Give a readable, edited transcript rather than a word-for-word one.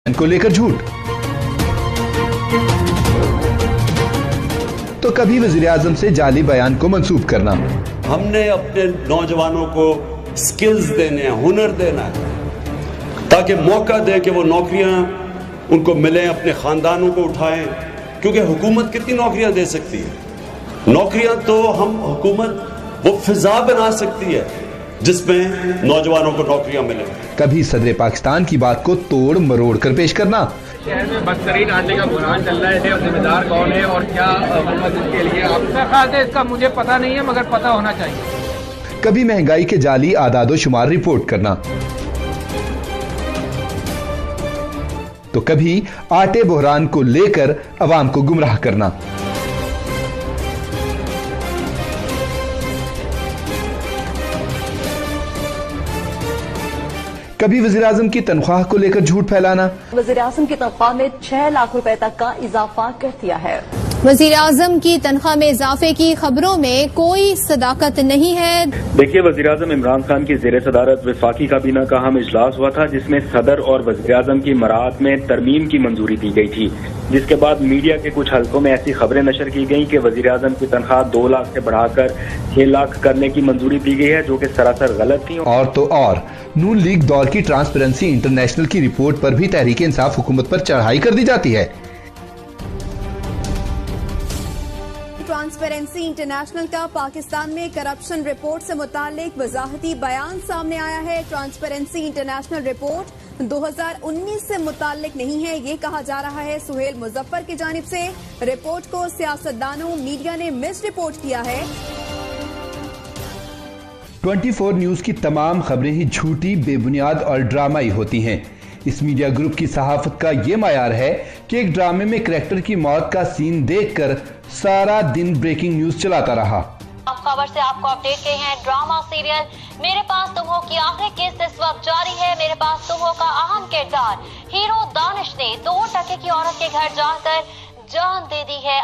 को लेकर झूठ, तो कभी वजीर आजम से जाली बयान को मंसूब करना। हमने अपने नौजवानों को स्किल्स देने हैं, हुनर देना है, ताकि मौका दें कि वो नौकरियां उनको मिलें, अपने खानदानों को उठाएं, क्योंकि हुकूमत कितनी नौकरियां दे सकती है। नौकरियां तो हम हुकूमत वो फिजा बना सकती है जिसमें नौजवानों को नौकरियां मिलें। कभी सदर पाकिस्तान की बात को तोड़ मरोड़ कर पेश करना। शहर में बदतरीन आटे का बुरान चल रहा है, जिम्मेदार कौन है और क्या हुकूमत इसके लिए आप इसका मुझे पता नहीं है, मगर पता होना चाहिए। कभी महंगाई के जाली आदादो शुमार रिपोर्ट करना, तो कभी आटे बहरान को लेकर अवाम को गुमराह करना। कभी वज़ीर आज़म की तनख्वाह को लेकर झूठ फैलाना। वज़ीर आज़म की तनख्वाह में 6 लाख रुपए तक का इजाफा कर दिया है। वज़ीर आज़म की तनख्वाह में इजाफे की खबरों में कोई सदाकत नहीं है। देखिए, वज़ीर आज़म इमरान खान की ज़ेर सदारत वफाकी काबीना का अहम इजलास हुआ था, जिसमें सदर और वज़ीर आज़म की मराअत में तरमीम की मंजूरी दी गई थी, जिसके बाद मीडिया के कुछ हलकों में ऐसी खबरें नशर की गई कि वज़ीर आज़म की तनख्वाह 2 लाख से बढ़ाकर 6 लाख करने की मंजूरी दी गई है, जो कि सरासर गलत थी। और तो और नून लीग दौर की ट्रांसपेरेंसी इंटरनेशनल की रिपोर्ट पर भी तहरीक इंसाफ हुकूमत पर चढ़ाई कर दी जाती है। ट्रांसपेरेंसी इंटरनेशनल का पाकिस्तान में करप्शन रिपोर्ट से मुतालिक वजाहती बयान सामने आया है। ट्रांसपेरेंसी इंटरनेशनल रिपोर्ट 2019 से मुतालिक नहीं है, ये कहा जा रहा है सुहेल मुजफ्फर की जानिब से। रिपोर्ट को सियासतदानों मीडिया ने मिस रिपोर्ट किया है। 24 न्यूज की तमाम खबरें ही झूठी, बेबुनियाद और ड्रामाई होती हैं। इस मीडिया ग्रुप की सहाफत का ये मायार है कि एक ड्रामे में करैक्टर की मौत का सीन देखकर सारा दिन ब्रेकिंग न्यूज चलाता रहा। खबर से आपको अपडेट किए हैं। ड्रामा सीरियल मेरे पास तुम हो की आखिरी किस्त इस वक्त जारी है। मेरे पास तुम हो का अहम किरदार हीरो दानिश ने 2 टके की औरत के घर जाकर जान दे दी है।